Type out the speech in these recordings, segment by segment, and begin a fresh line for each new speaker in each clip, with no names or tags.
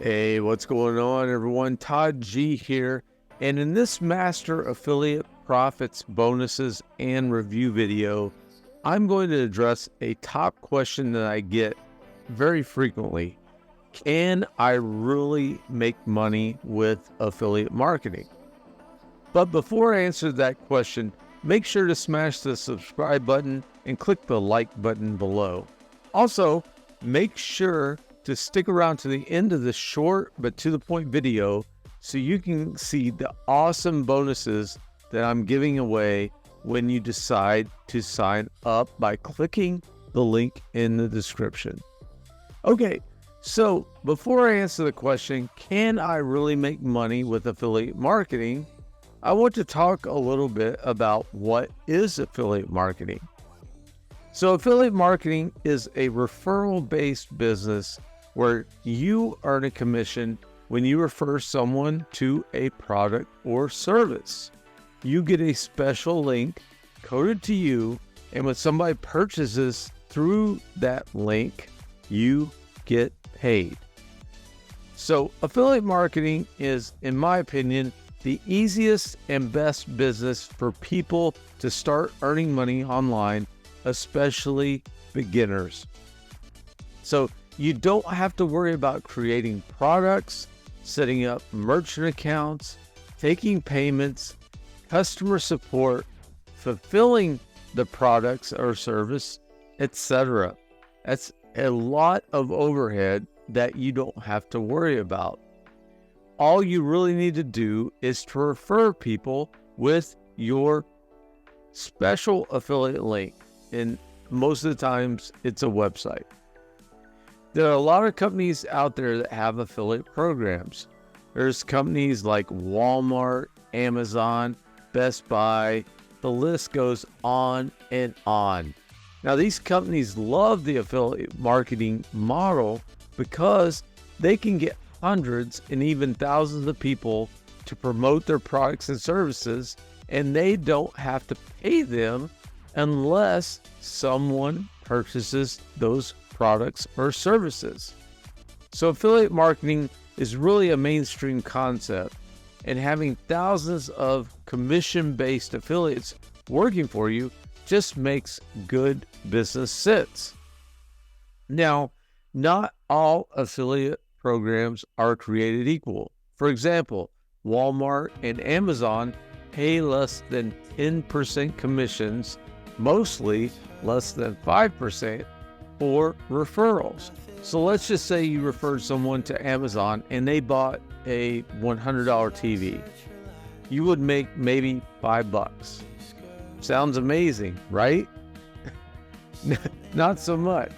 Hey, what's going on, everyone? Todd G here. And in this Master Affiliate Profits bonuses and review video, I'm going to address a top question that I get very frequently. Can I really make money with affiliate marketing? But before I answer that question, make sure to smash the subscribe button and click the like button below. Also, make sure to stick around to the end of this short but to the point video so you can see the awesome bonuses that I'm giving away when you decide to sign up by clicking the link in the description. Okay, so before I answer the question, can I really make money with affiliate marketing? I want to talk a little bit about what is affiliate marketing. So affiliate marketing is a referral-based business where you earn a commission when you refer someone to a product or service. You get a special link coded to you, and when somebody purchases through that link, you get paid. So affiliate marketing is, in my opinion, the easiest and best business for people to start earning money online, especially beginners. So you don't have to worry about creating products, setting up merchant accounts, taking payments, customer support, fulfilling the products or service, etc. That's a lot of overhead that you don't have to worry about. All you really need to do is to refer people with your special affiliate link, and most of the times it's a website. There are a lot of companies out there that have affiliate programs. There's companies like Walmart, Amazon, Best Buy. The list goes on and on. Now, these companies love the affiliate marketing model because they can get hundreds and even thousands of people to promote their products and services, and they don't have to pay them unless someone purchases those products or services. So affiliate marketing is really a mainstream concept, and having thousands of commission-based affiliates working for you just makes good business sense. Now, not all affiliate programs are created equal. For example, Walmart and Amazon pay less than 10% commissions, mostly less than 5%, for referrals. So let's just say you referred someone to Amazon and they bought a $100 TV. You would make maybe $5. Sounds amazing, right? Not so much.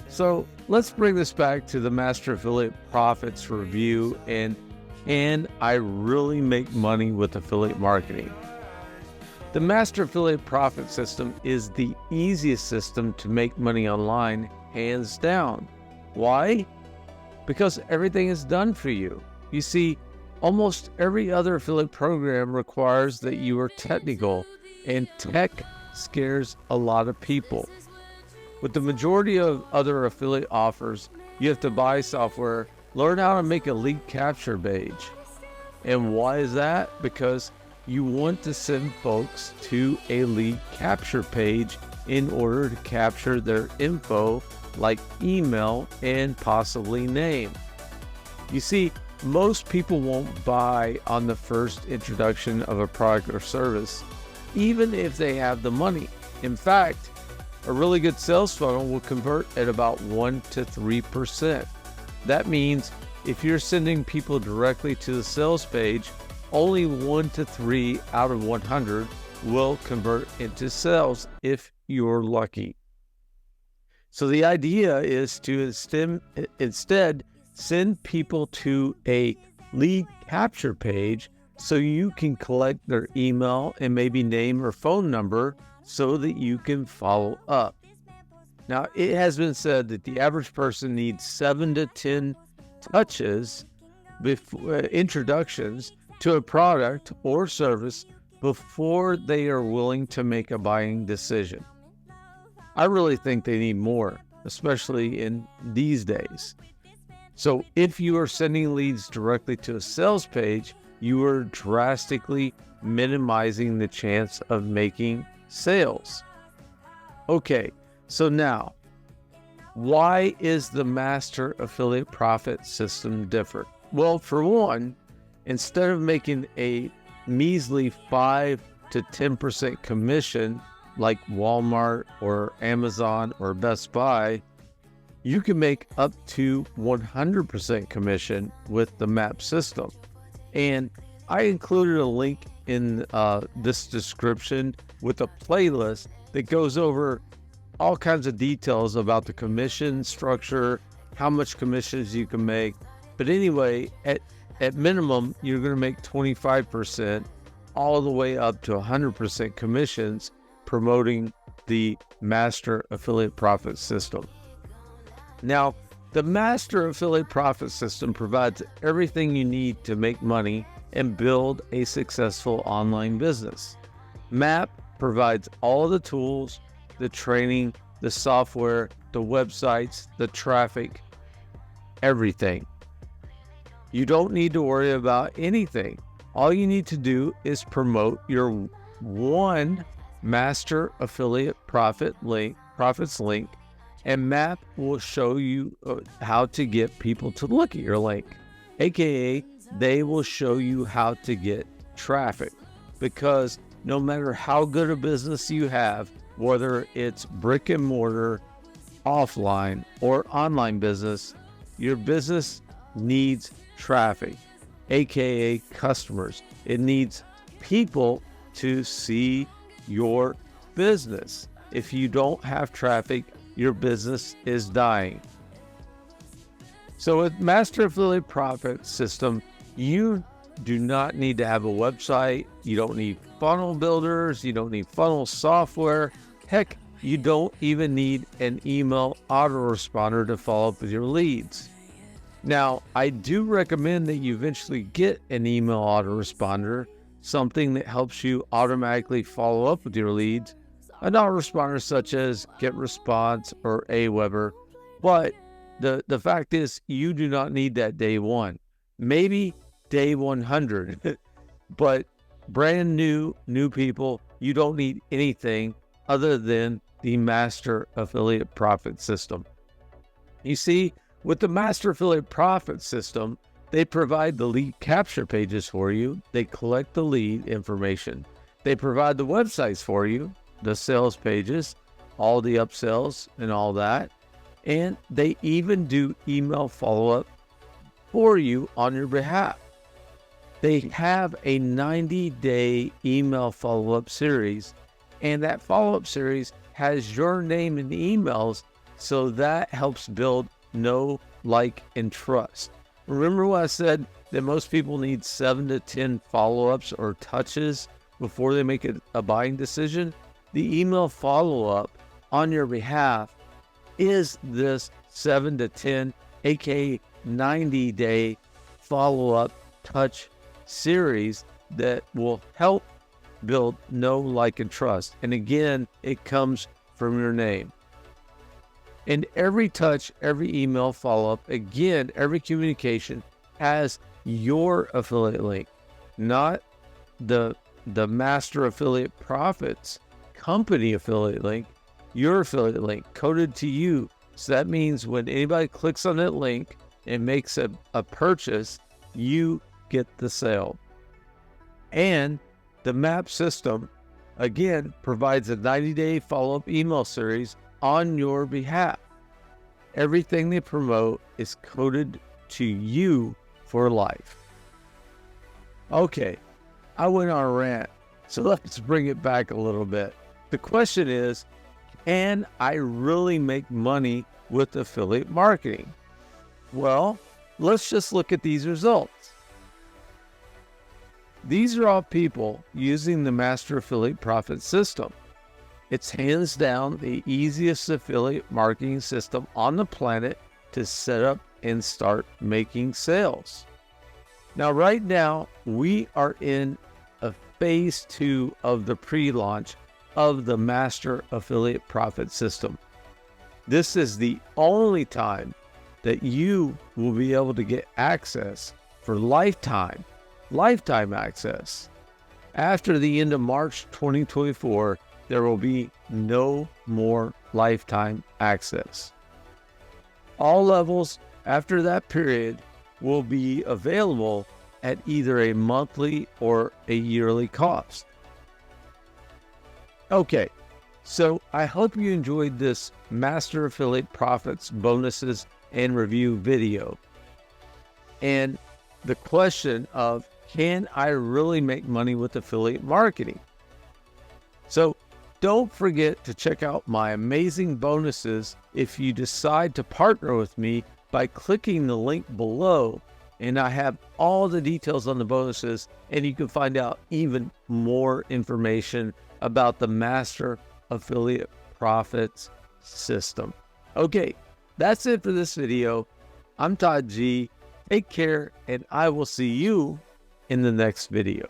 So let's bring this back to the Master Affiliate Profits review, and can I really make money with affiliate marketing? The Master Affiliate Profit System is the easiest system to make money online, hands down. Why? Because everything is done for you. You see, almost every other affiliate program requires that you are technical, and tech scares a lot of people. With the majority of other affiliate offers, you have to buy software, learn how to make a lead capture page. And why is that? Because you want to send folks to a lead capture page in order to capture their info like email and possibly name. You see, most people won't buy on the first introduction of a product or service, even if they have the money. In fact, a really good sales funnel will convert at about 1 to 3%. That means if you're sending people directly to the sales page, only 1 to 3 out of 100 will convert into sales if you're lucky. So the idea is to instead send people to a lead capture page so you can collect their email and maybe name or phone number so that you can follow up. Now, it has been said that the average person needs 7 to 10 touches, introductions to a product or service before they are willing to make a buying decision. I really think they need more, especially in these days. So if you are sending leads directly to a sales page, you are drastically minimizing the chance of making sales. Okay, so now, why is the Master Affiliate Profit System different? Well, for one, instead of making a measly 5 to 10% commission like Walmart or Amazon or Best Buy, you can make up to 100% commission with the MAP system. And I included a link in this description with a playlist that goes over all kinds of details about the commission structure, how much commissions you can make. But anyway, at minimum, you're going to make 25% all the way up to 100% commissions promoting the Master Affiliate Profit System. Now, the Master Affiliate Profit System provides everything you need to make money and build a successful online business. MAP provides all the tools, the training, the software, the websites, the traffic, everything. You don't need to worry about anything. All you need to do is promote your one Master Affiliate Profits link, and MAP will show you how to get people to look at your link. AKA, they will show you how to get traffic, because no matter how good a business you have, whether it's brick and mortar, offline, or online business, your business needs traffic, AKA customers. It needs people to see your business. If you don't have traffic, your business is dying. So with Master Affiliate Profit System, you do not need to have a website. You don't need funnel builders. You don't need funnel software. Heck, you don't even need an email autoresponder to follow up with your leads. Now, I do recommend that you eventually get an email autoresponder, something that helps you automatically follow up with your leads, an autoresponder such as GetResponse or Aweber. But the fact is, you do not need that day one, maybe day 100. But brand new people, you don't need anything other than the Master Affiliate Profit System. You see, with the Master Affiliate Profit System, they provide the lead capture pages for you. They collect the lead information. They provide the websites for you, the sales pages, all the upsells and all that. And they even do email follow-up for you on your behalf. They have a 90-day email follow-up series, and that follow-up series has your name in the emails, so that helps build know, like, and trust. Remember what I said, that most people need 7 to 10 follow-ups or touches before they make a buying decision? The email follow-up on your behalf is this 7 to 10, aka 90-day follow-up touch series that will help build know, like, and trust. And again, it comes from your name. And every touch, every email follow-up, again, every communication has your affiliate link, not the Master Affiliate Profits company affiliate link, your affiliate link coded to you. So that means when anybody clicks on that link and makes a purchase, you get the sale. And the MAP system, again, provides a 90-day follow-up email series on your behalf. Everything they promote is coded to you for life. Okay, I went on a rant, so let's bring it back a little bit. The question is, can I really make money with affiliate marketing? Well, let's just look at these results. These are all people using the Master Affiliate Profit System. It's hands down the easiest affiliate marketing system on the planet to set up and start making sales. Now, right now, we are in a phase 2 of the pre-launch of the Master Affiliate Profit System. This is the only time that you will be able to get access for lifetime access. After the end of March 2024, there will be no more lifetime access. All levels after that period will be available at either a monthly or a yearly cost. Okay, so I hope you enjoyed this Master Affiliate Profits bonuses and review video. And the question of, can I really make money with affiliate marketing? So don't forget to check out my amazing bonuses if you decide to partner with me by clicking the link below. And I have all the details on the bonuses, and you can find out even more information about the Master Affiliate Profits system. Okay, that's it for this video. I'm Todd G. Take care, and I will see you in the next video.